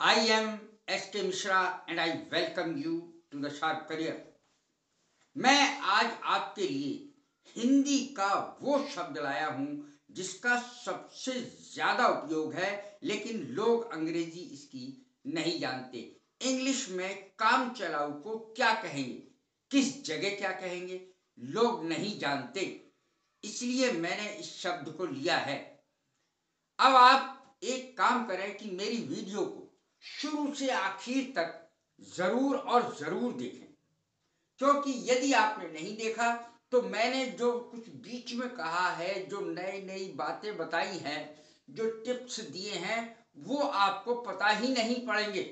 I am S.K. Mishra and I welcome you to the Sharp Career. मैं आज आपके लिए हिंदी का वो शब्द लाया हूं जिसका सबसे ज्यादा उपयोग है, लेकिन लोग अंग्रेजी इसकी नहीं जानते। इंग्लिश में काम चलाऊ को क्या कहेंगे, किस जगह क्या कहेंगे, लोग नहीं जानते। इसलिए मैंने इस शब्द को लिया है। अब आप एक काम करें कि मेरी वीडियो को शुरू से आखिर तक जरूर और जरूर देखें, क्योंकि यदि आपने नहीं देखा तो मैंने जो कुछ बीच में कहा है, जो नई नई बातें बताई हैं, जो टिप्स दिए हैं, वो आपको पता ही नहीं पड़ेंगे।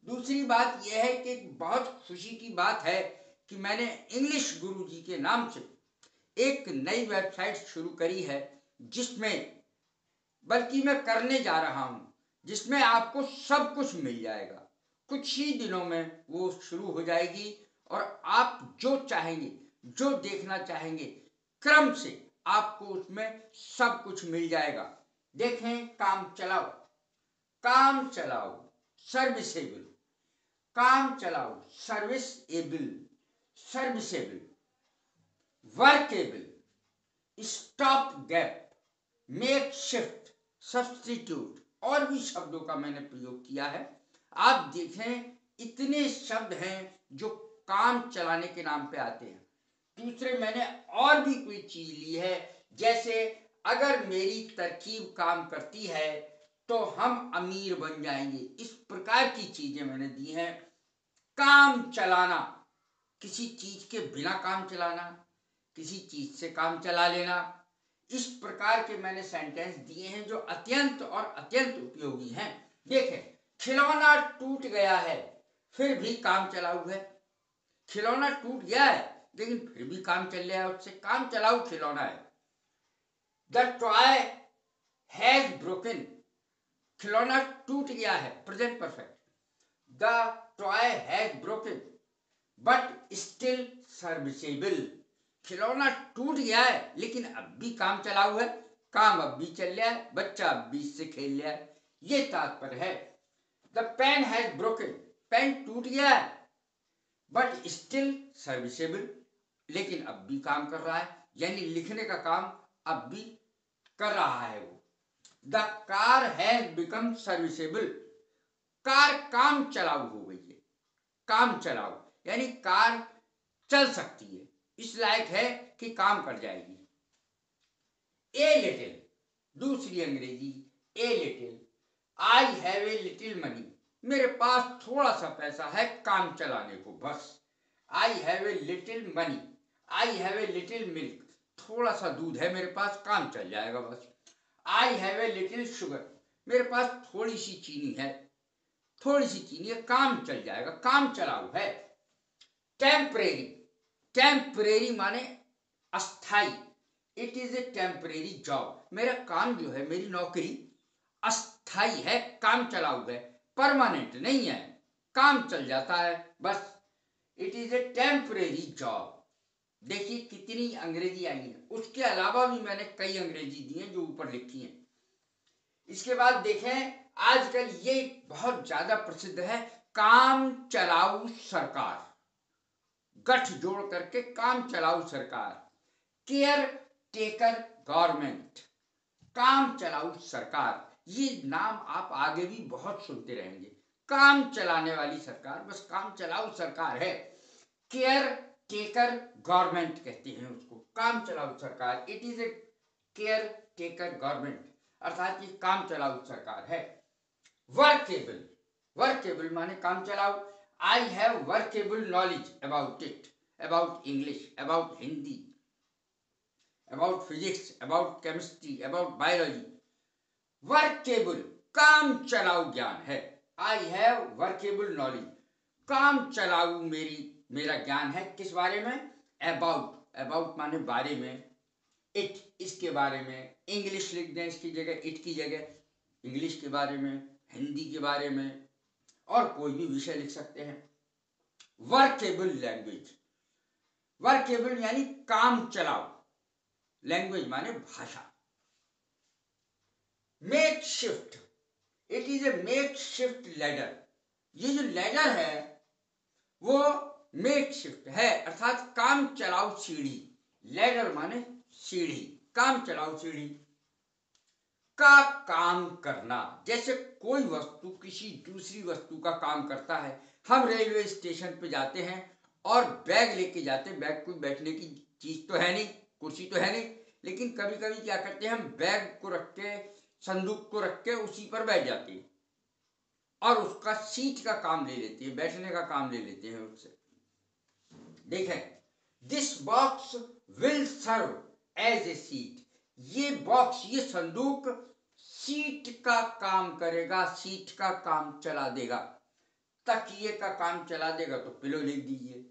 दूसरी बात यह है कि बहुत खुशी की बात है कि मैंने इंग्लिश गुरुजी के नाम से एक नई वेबसाइट शुरू करी है, जिसमें बल्कि मैं करने जा रहा हूं, जिसमें आपको सब कुछ मिल जाएगा। कुछ ही दिनों में वो शुरू हो जाएगी और आप जो चाहेंगे, जो देखना चाहेंगे, क्रम से आपको उसमें सब कुछ मिल जाएगा। देखें, काम चलाओ, काम चलाओ सर्विसेबल, काम चलाओ serviceable, serviceable, workable, stop gap, make shift, substitute और भी शब्दों का मैंने प्रयोग किया है। आप देखें, इतने शब्द हैं जो काम चलाने के नाम पे आते हैं। दूसरे मैंने और भी कोई चीज ली है, जैसे अगर मेरी तरकीब काम करती है तो हम अमीर बन जाएंगे। इस प्रकार की चीजें मैंने दी हैं। काम चलाना, किसी चीज के बिना काम चलाना, किसी चीज से काम चला लेना, इस प्रकार के मैंने सेंटेंस दिए हैं जो अत्यंत और अत्यंत उपयोगी हैं। देखें, खिलौना टूट गया है फिर भी काम चलाऊ है। खिलौना टूट गया है लेकिन फिर भी काम चल रहा है, उससे काम चलाऊ खिलौना है। द टॉय हैज ब्रोकन, खिलौना टूट गया है, present perfect. The toy has broken but still serviceable, खिलौना टूट गया है लेकिन अब भी काम चलाऊ है, काम अब भी चल रहा है, बच्चा अब भी इससे खेल रहा है। ये तात्पर्य है। The pen has broken, pen टूट गया है बट स्टिल सर्विसेबल, लेकिन अब भी काम कर रहा है, यानी लिखने का काम अब भी कर रहा है वो। The car has become serviceable, car काम चलाऊ हो गई है। काम चलाऊ यानी कार चल सकती है, इस लायक है कि काम कर जाएगी। ए लिटिल, दूसरी अंग्रेजी a little, I have a little money, मेरे पास थोड़ा सा पैसा है काम चलाने को, बस। I have a little money, I have a little milk, थोड़ा सा दूध है मेरे पास, काम चल जाएगा बस। I have a little sugar, मेरे पास थोड़ी सी चीनी है, थोड़ी सी चीनी है, काम चल जाएगा, काम चलाऊ है। टेम्परेरी, टेम्परेरी माने अस्थाई, it is a temporary job, मेरा काम जो है, मेरी नौकरी अस्थाई है, काम चलाऊ है, परमानेंट नहीं है, काम चल जाता है बस। It is a temporary job. देखिए कितनी अंग्रेजी आई है। उसके अलावा भी मैंने कई अंग्रेजी दी हैं जो ऊपर लिखी हैं। इसके बाद देखें, आजकल ये बहुत ज्यादा प्रसिद्ध है, काम चलाऊ सरकार, गठ जोड़ करके काम चलाऊ सरकार। केयर टेकर गवर्नमेंट, काम चलाऊ सरकार, ये नाम आप आगे भी बहुत सुनते रहेंगे। काम चलाने वाली सरकार, बस काम चलाऊ सरकार है। केयर टेकर गवर्नमेंट कहते हैं उसको, काम चलाऊ सरकार। It is a care taker government, अर्थात ये काम चलाऊ सरकार है। वर्केबल, वर्केबल माने काम चलाऊ। I have workable knowledge about it, about English, about Hindi, about physics, about chemistry, about biology. Workable काम चलाऊ ज्ञान है। आई हैव वर्केबल नॉलेज, काम चलाऊ मेरा ज्ञान है। किस बारे में? अबाउट, अबाउट माने बारे में, इट इसके बारे में, इंग्लिश लिख दें इसकी जगह, इट की जगह, इंग्लिश के बारे में, हिंदी के बारे में, और कोई भी विषय लिख सकते हैं। वर्केबल लैंग्वेज, वर्केबल यानी काम चलाओ, लैंग्वेज माने भाषा। Make shift, it is a make shift ladder. ये जो लैडर है वो मेक शिफ्ट है, अर्थात काम चलाऊ सीढ़ी। लैडर माने सीढ़ी, काम चलाऊ सीढ़ी का काम करना। जैसे कोई वस्तु किसी दूसरी वस्तु का काम करता है। हम रेलवे स्टेशन पे जाते हैं और बैग लेके जाते हैं। बैग कोई बैठने की चीज तो है नहीं, कुर्सी तो है नहीं, लेकिन कभी कभी क्या करते हैं, हम बैग को रख के, संदूक को रख के उसी पर बैठ जाते हैं और उसका सीट का काम ले लेते हैं, बैठने का काम ले लेते हैं उससे। देखें, this box will serve as a seat. ये बॉक्स, ये संदूक सीट का काम करेगा, सीट का काम चला देगा, तकिए का काम चला देगा। तो पिलो लिख दीजिए,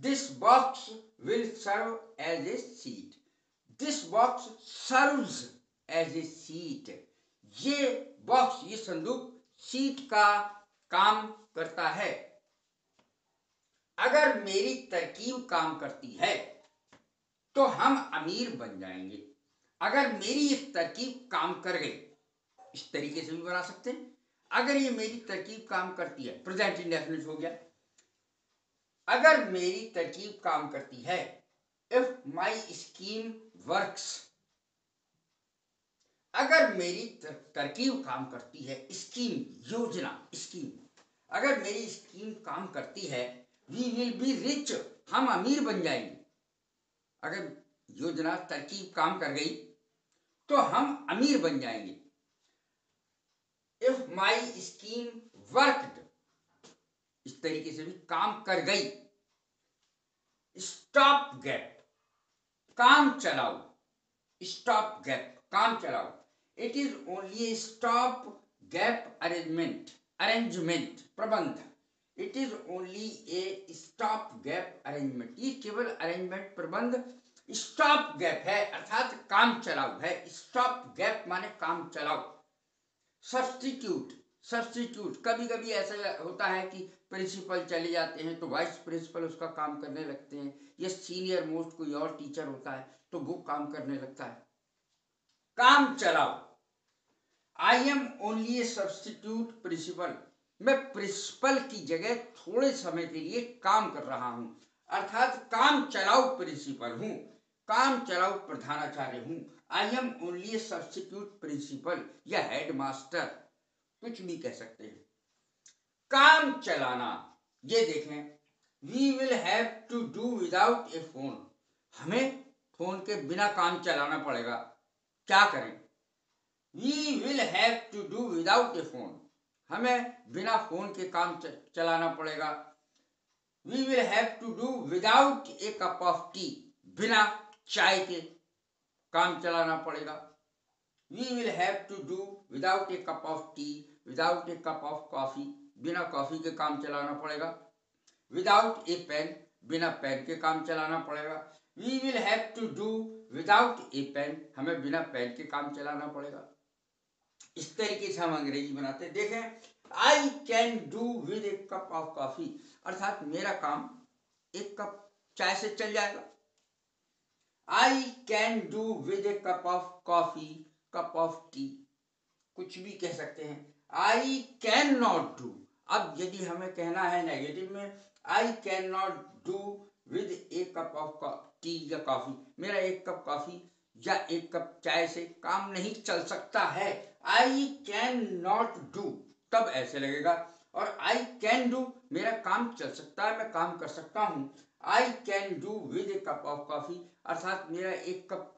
this box will serve as a seat. This box serves as a seat. ये बॉक्स, ये संदूक सीट का काम करता है। अगर मेरी तरकीब काम करती है तो हम अमीर बन जाएंगे। अगर मेरी एक तरकीब काम कर गई, इस तरीके से भी बना सकते हैं। अगर ये मेरी तरकीब काम करती है, प्रेजेंट इंडेफिनिट हो गया। अगर मेरी तरकीब काम करती है, इफ माई स्कीम वर्क्स। अगर मेरी तरकीब काम करती है, स्कीम योजना, स्कीम, अगर मेरी स्कीम काम करती है, वी विल बी रिच, हम अमीर बन जाएंगे। अगर योजना तरकीब काम कर गई तो हम अमीर बन जाएंगे। इफ माई स्कीम वर्कड, इस तरीके से भी काम कर गई। स्टॉप गैप, काम चलाओ, स्टॉप गैप, काम चलाओ। It is only a stop gap arrangement, प्रबंध। It is only a stop gap arrangement, ये केवल अरेंजमेंट, प्रबंध, स्टॉप गैप है, अर्थात काम चलाओ है। स्टॉप गैप माने काम चलाओ। सब्स्टिट्यूट, सब्स्टिट्यूट, कभी कभी ऐसा होता है कि प्रिंसिपल चले जाते हैं तो वाइस प्रिंसिपल उसका काम करने लगते हैं, या सीनियर मोस्ट कोई और टीचर होता है तो वो काम करने लगता है। काम चलाओ। I am only a substitute principal, मैं प्रिंसिपल की जगह थोड़े समय के लिए काम कर रहा हूं, अर्थात काम चलाओ प्रिंसिपल हूं, काम चलाओ प्रधानाचार्य हूं। I am only a substitute principal या हेडमास्टर, कुछ भी कह सकते हैं। काम चलाना, ये देखें, we will have to do without a phone. हमें फोन के बिना काम चलाना पड़ेगा। क्या करें? We will have to do without a phone, हमें बिना फोन के काम चलाना पड़ेगा। We will have to do without a cup of tea, बिना चाय के काम चलाना पड़ेगा। We will have to do without a cup of tea, without a cup of coffee, बिना कॉफी के काम चलाना पड़ेगा। विदाउट ए पेन, बिना पेन के काम चलाना पड़ेगा। We will have to do without a pen, हमें बिना पेन के काम चलाना पड़ेगा। इस तरीके से हम अंग्रेजी बनाते हैं। देखें, I can do with A cup of coffee, अर्थात मेरा काम एक कप चाय से चल जाएगा। I can do with A cup of coffee, cup of T, कुछ भी कह सकते हैं। आई कैन नॉट डू, अब यदि हमें कहना है नेगेटिव में, I can not do with A cup of T या कॉफी, मेरा एक कप कॉफी या एक कप चाय से काम नहीं चल सकता है। आई कैन नॉट डू, तब ऐसे लगेगा। और आई कैन डू, मेरा काम चल सकता है, मैं काम कर सकता हूं। I can do with A cup of coffee, अर्थात मेरा एक कप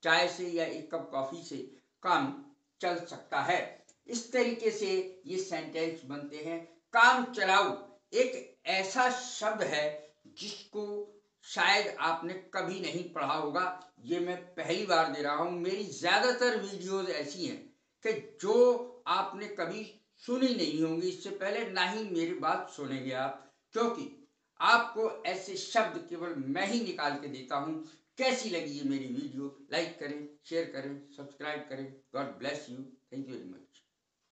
चाय से या एक कप कॉफी से काम चल सकता है। इस तरीके से ये सेंटेंस बनते हैं। काम चलाओ एक ऐसा शब्द है जिसको शायद आपने कभी नहीं पढ़ा होगा, ये मैं पहली बार दे रहा हूं। मेरी ज्यादातर वीडियोस ऐसी हैं कि जो आपने कभी सुनी नहीं होंगी इससे पहले, ना ही मेरी बात सुनेंगे आप, क्योंकि आपको ऐसे शब्द केवल मैं ही निकाल के देता हूं। कैसी लगी ये मेरी वीडियो? लाइक करें, शेयर करें, सब्सक्राइब करें। God bless you. Thank you very much.